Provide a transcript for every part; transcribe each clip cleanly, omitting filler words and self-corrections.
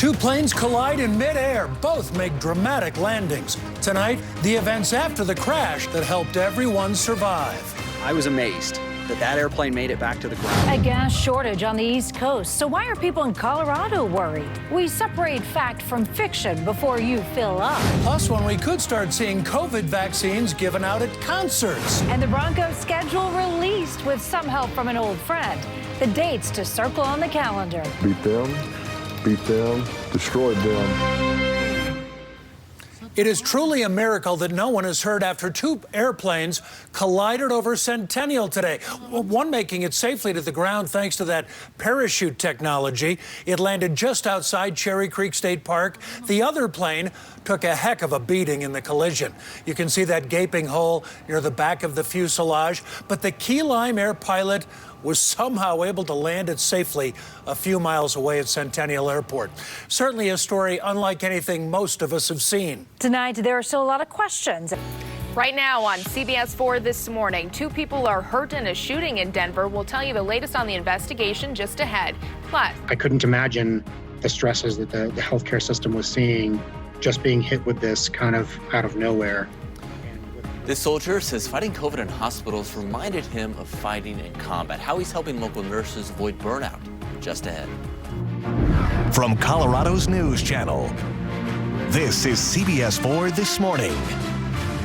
Two planes collide in midair. Both make dramatic landings. Tonight, the events after the crash that helped everyone survive. I was amazed that airplane made it back to the ground. A gas shortage on the East Coast. So why are people in Colorado worried? We separate fact from fiction before you fill up. Plus, when we could start seeing COVID vaccines given out at concerts. And the Broncos schedule released with some help from an old friend. The dates to circle on the calendar. Beat them, destroyed them. It is truly a miracle that no one is hurt after two airplanes collided over Centennial today. One making it safely to the ground thanks to that parachute technology. It landed just outside Cherry Creek State Park. The other plane took a heck of a beating in the collision. You can see that gaping hole near the back of the fuselage. But the Key Lime Air pilot was somehow able to land it safely a few miles away at Centennial Airport. Certainly a story unlike anything most of us have seen. Tonight, there are still a lot of questions. Right now on CBS4 This Morning, two people are hurt in a shooting in Denver. We'll tell you the latest on the investigation just ahead. Plus, I couldn't imagine the stresses that the healthcare system was seeing just being hit with this kind of out of nowhere. This soldier says fighting COVID in hospitals reminded him of fighting in combat, how he's helping local nurses avoid burnout. Just ahead. From Colorado's News Channel, this is CBS4 This Morning.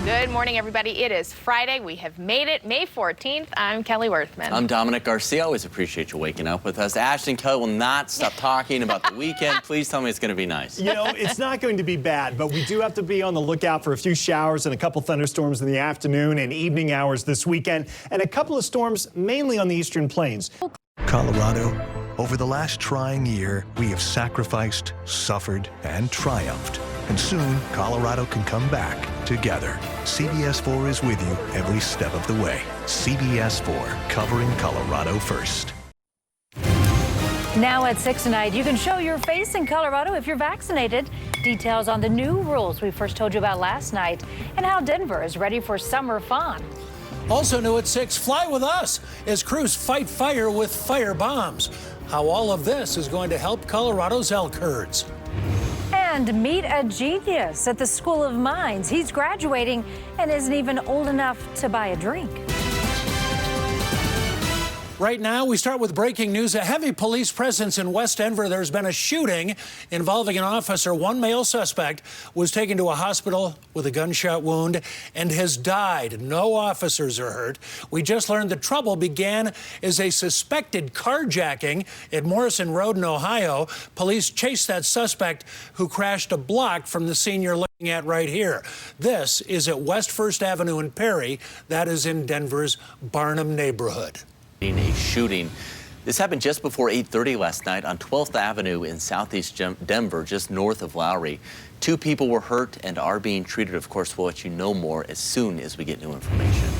good morning, everybody. It is Friday. We have made it, May 14th. I'm Kelly Worthman. I'm Dominic Garcia. Always appreciate you waking up with us. Ashton Kelly will not stop talking about the weekend. Please tell me it's going to be nice. You know, it's not going to be bad, but we do have to be on the lookout for a few showers and a couple thunderstorms in the afternoon and evening hours this weekend, and a couple of storms mainly on the eastern plains. Colorado, over the last trying year, we have sacrificed, suffered, and triumphed. And soon, Colorado can come back together. CBS4 is with you every step of the way. CBS4, covering Colorado first. Now at 6 tonight, you can show your face in Colorado if you're vaccinated. Details on the new rules we first told you about last night and how Denver is ready for summer fun. Also new at 6, fly with us as crews fight fire with fire bombs. How all of this is going to help Colorado's elk herds. And meet a genius at the School of Mines. He's graduating and isn't even old enough to buy a drink. Right now, we start with breaking news. A heavy police presence in West Denver. There's been a shooting involving an officer. One male suspect was taken to a hospital with a gunshot wound and has died. No officers are hurt. We just learned the trouble began as a suspected carjacking at Morrison Road in Ohio. Police chased that suspect who crashed a block from the scene you're looking at right here. This is at West First Avenue in Perry. That is in Denver's Barnum neighborhood. A shooting. This happened just before 8:30 last night on 12th Avenue in southeast Denver, just north of Lowry. 2 people were hurt and are being treated. Of course, we'll let you know more as soon as we get new information.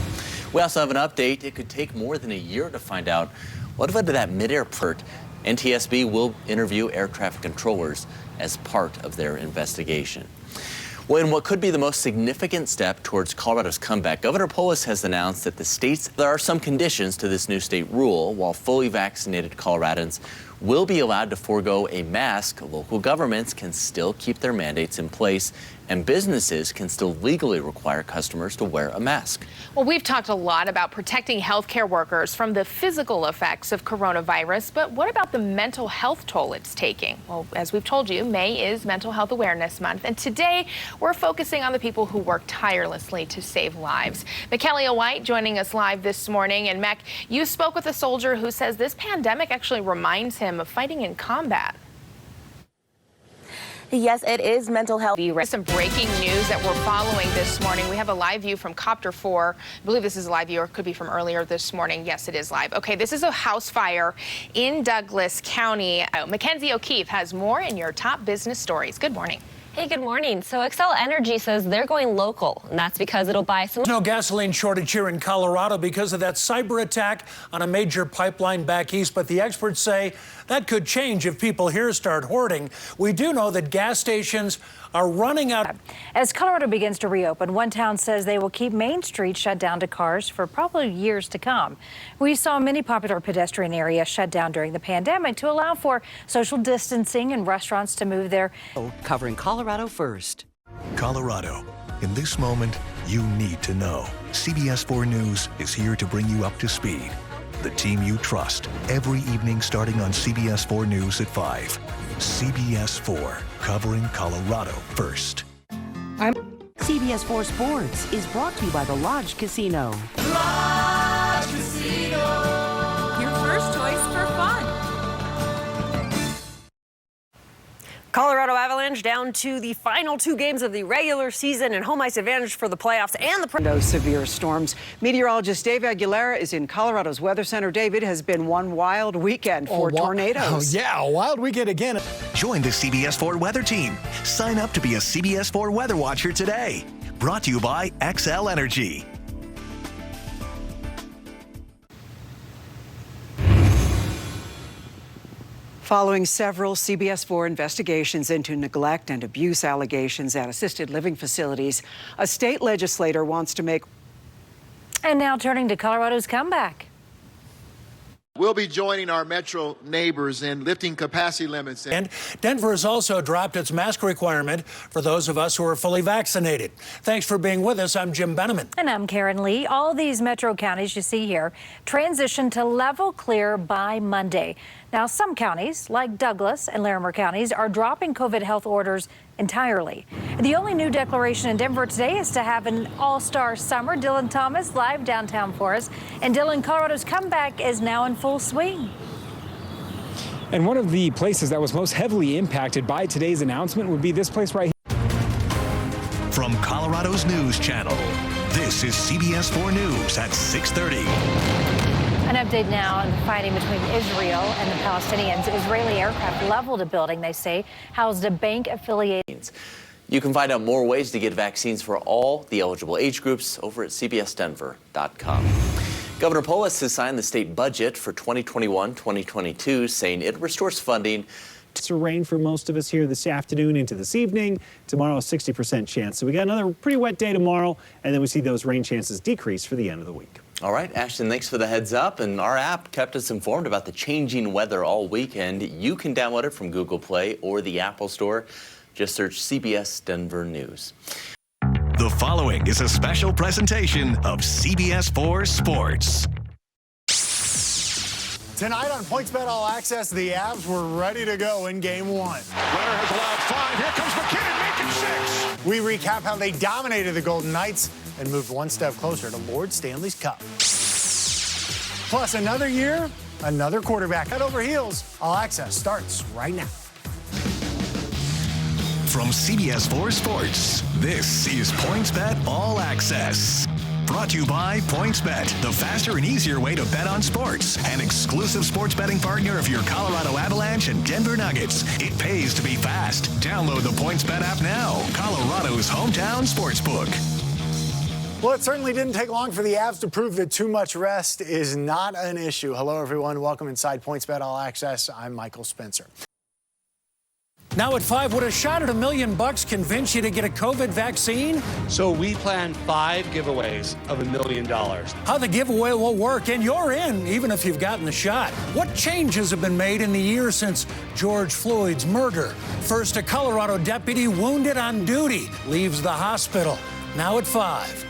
We also have an update. It could take more than a year to find out what led to that mid-air port. NTSB will interview air traffic controllers as part of their investigation. Well, in what could be the most significant step towards Colorado's comeback, Governor Polis has announced that there are some conditions to this new state rule. While fully vaccinated Coloradans will be allowed to forego a mask, local governments can still keep their mandates in place, and businesses can still legally require customers to wear a mask. Well, we've talked a lot about protecting healthcare workers from the physical effects of coronavirus, but what about the mental health toll it's taking? Well, as we've told you, May is Mental Health Awareness Month, and today we're focusing on the people who work tirelessly to save lives. Michaelia White joining us live this morning. And Mac, you spoke with a soldier who says this pandemic actually reminds him of fighting in combat. Yes, it is mental health. Some breaking news that we're following this morning. We have a live view from Copter 4. I believe this is a live view, or it could be from earlier this morning. Yes, it is live. Okay, this is a house fire in Douglas County. Mackenzie O'Keefe has more in your top business stories. Good morning. Hey, good morning. So Xcel Energy says they're going local, and that's because it'll buy some. There's no gasoline shortage here in Colorado because of that cyber attack on a major pipeline back east, but the experts say That could change if people here start hoarding. We do know that gas stations are running out. As Colorado begins to reopen, one town says they will keep Main Street shut down to cars for probably years to come. We saw many popular pedestrian areas shut down during the pandemic to allow for social distancing and restaurants to move their. Covering Colorado first. Colorado. In this moment, you need to know. CBS4 News is here to bring you up to speed. The team you trust every evening starting on CBS4 News at 5. CBS4, covering Colorado first. CBS4 Sports is brought to you by the Lodge Casino. Lodge Casino. Your first choice for fun. Colorado Avalanche down to the final 2 games of the regular season and home ice advantage for the playoffs and the those severe storms. Meteorologist Dave Aguilera is in Colorado's Weather Center. David, has been one wild weekend for tornadoes. Oh, yeah, a wild weekend again. Join the CBS4 Weather team. Sign up to be a CBS4 Weather Watcher today. Brought to you by XL Energy. Following several CBS4 investigations into neglect and abuse allegations at assisted living facilities, a state legislator wants to make. And now turning to Colorado's comeback. We'll be joining our metro neighbors in lifting capacity limits. And Denver has also dropped its mask requirement for those of us who are fully vaccinated. Thanks for being with us. I'm Jim Benneman. And I'm Karen Lee. All these metro counties you see here transition to level clear by Monday. Now, some counties, like Douglas and Larimer counties, are dropping COVID health orders entirely. The only new declaration in Denver today is to have an all-star summer. Dylan Thomas live downtown for us. And Dylan, Colorado's comeback is now in full swing. And one of the places that was most heavily impacted by today's announcement would be this place right here. From Colorado's News Channel, this is CBS4 News at 6:30. An update now on the fighting between Israel and the Palestinians. Israeli aircraft leveled a building, they say, housed a bank affiliated. You can find out more ways to get vaccines for all the eligible age groups over at cbsdenver.com. Governor Polis has signed the state budget for 2021-2022, saying it restores funding. It's rain for most of us here this afternoon into this evening. Tomorrow, a 60% chance. So we got another pretty wet day tomorrow, and then we see those rain chances decrease for the end of the week. All right, Ashton, thanks for the heads up. And our app kept us informed about the changing weather all weekend. You can download it from Google Play or the Apple Store. Just search CBS Denver News. The following is a special presentation of CBS4 Sports. Tonight on PointsBet All Access, the Avs were ready to go in Game 1. Weather has allowed 5. Here comes McKinnon making 6. We recap how they dominated the Golden Knights and moved one step closer to Lord Stanley's Cup. Plus, another year, another quarterback. Head over heels. All Access starts right now. From CBS4 Sports, this is PointsBet All Access. Brought to you by PointsBet, the faster and easier way to bet on sports. An exclusive sports betting partner of your Colorado Avalanche and Denver Nuggets. It pays to be fast. Download the PointsBet app now. Colorado's hometown sportsbook. Well, it certainly didn't take long for the Avs to prove that too much rest is not an issue. Hello, everyone. Welcome inside PointsBet All Access. I'm Michael Spencer. Now at 5, would a shot at $1 million convince you to get a COVID vaccine? So we plan 5 giveaways of $1 million. How the giveaway will work, and you're in, even if you've gotten the shot. What changes have been made in the year since George Floyd's murder? First, a Colorado deputy wounded on duty leaves the hospital. Now at 5.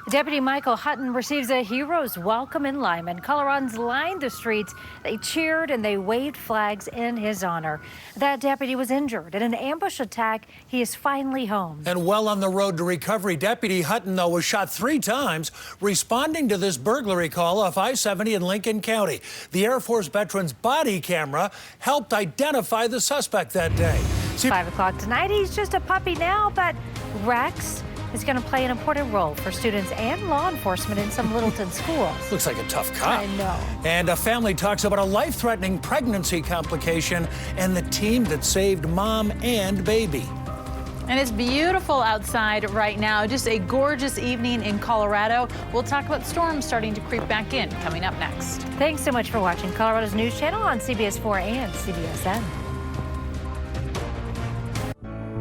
Deputy Michael Hutton receives a hero's welcome in Lyman. Coloradans lined the streets. They cheered and they waved flags in his honor. That deputy was injured in an ambush attack. He is finally home. And well on the road to recovery. Deputy Hutton, though, was shot 3 times responding to this burglary call off I-70 in Lincoln County. The Air Force veteran's body camera helped identify the suspect that day. 5 o'clock tonight. He's just a puppy now, but Rex is going to play an important role for students and law enforcement in some Littleton schools. Looks like a tough cop. I know. And a family talks about a life-threatening pregnancy complication and the team that saved mom and baby. And it's beautiful outside right now. Just a gorgeous evening in Colorado. We'll talk about storms starting to creep back in coming up next. Thanks so much for watching Colorado's News Channel on CBS4 and CBSN.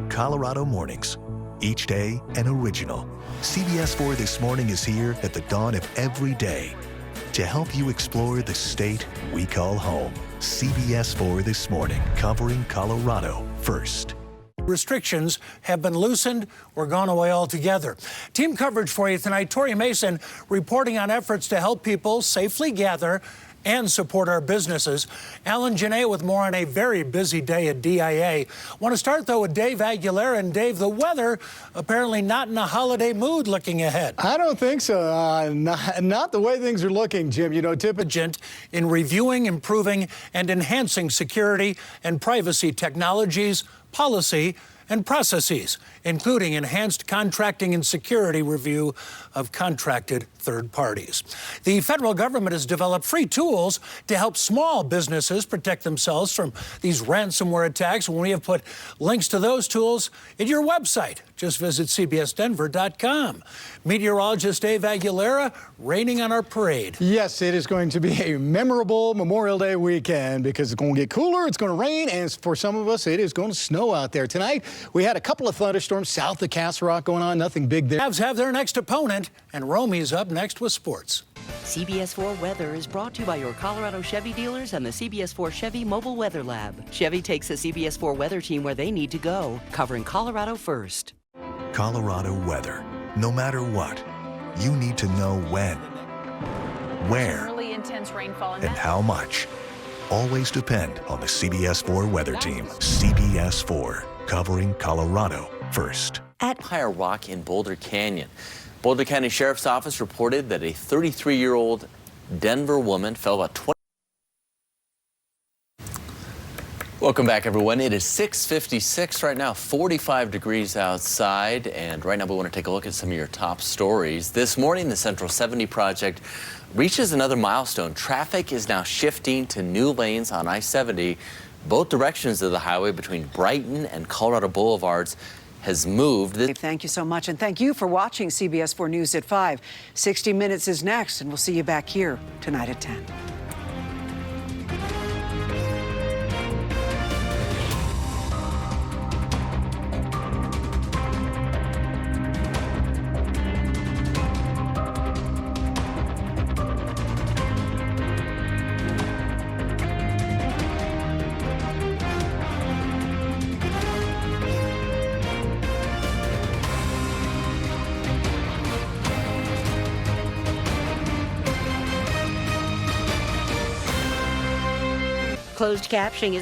Colorado Mornings. Each day, an original. CBS4 This Morning is here at the dawn of every day to help you explore the state we call home. CBS4 This Morning, covering Colorado first. Restrictions have been loosened or gone away altogether. Team coverage for you tonight. Tori Mason reporting on efforts to help people safely gather and support our businesses. Alan Janae with more on a very busy day at DIA. Want to start, though, with Dave Aguilera. And, Dave, the weather apparently not in a holiday mood looking ahead. I don't think so. Not the way things are looking, Jim. You know, typically in reviewing, improving, and enhancing security and privacy technologies, policy, and processes, including enhanced contracting and security review of contracted third parties. The federal government has developed free tools to help small businesses protect themselves from these ransomware attacks. And we have put links to those tools at your website. Just visit cbsdenver.com. Meteorologist Dave Aguilera raining on our parade. Yes, it is going to be a memorable Memorial Day weekend because it's going to get cooler, it's going to rain, and for some of us, it is going to snow out there. Tonight, we had a couple of thunderstorms south of Castle Rock going on, nothing big there. Cavs have their next opponent, and Romy's up next with sports. CBS4 Weather is brought to you by your Colorado Chevy dealers and the CBS4 Chevy Mobile Weather Lab. Chevy takes the CBS4 weather team where they need to go, covering Colorado first. Colorado weather. No matter what, you need to know when, where, Really intense rainfall and how much. Always depend on the CBS4 weather team. CBS4, covering Colorado first. At Higher Rock in Boulder Canyon. Boulder County Sheriff's Office reported that a 33-year-old Denver woman fell about 20. Welcome back, everyone. It is 6:56 right now, 45 degrees outside, and right now we want to take a look at some of your top stories. This morning, the Central 70 project reaches another milestone. Traffic is now shifting to new lanes on I-70. Both directions of the highway between Brighton and Colorado Boulevards has moved. Thank you so much, and thank you for watching CBS4 News at 5. 60 Minutes is next, and we'll see you back here tonight at 10. Closed captioning is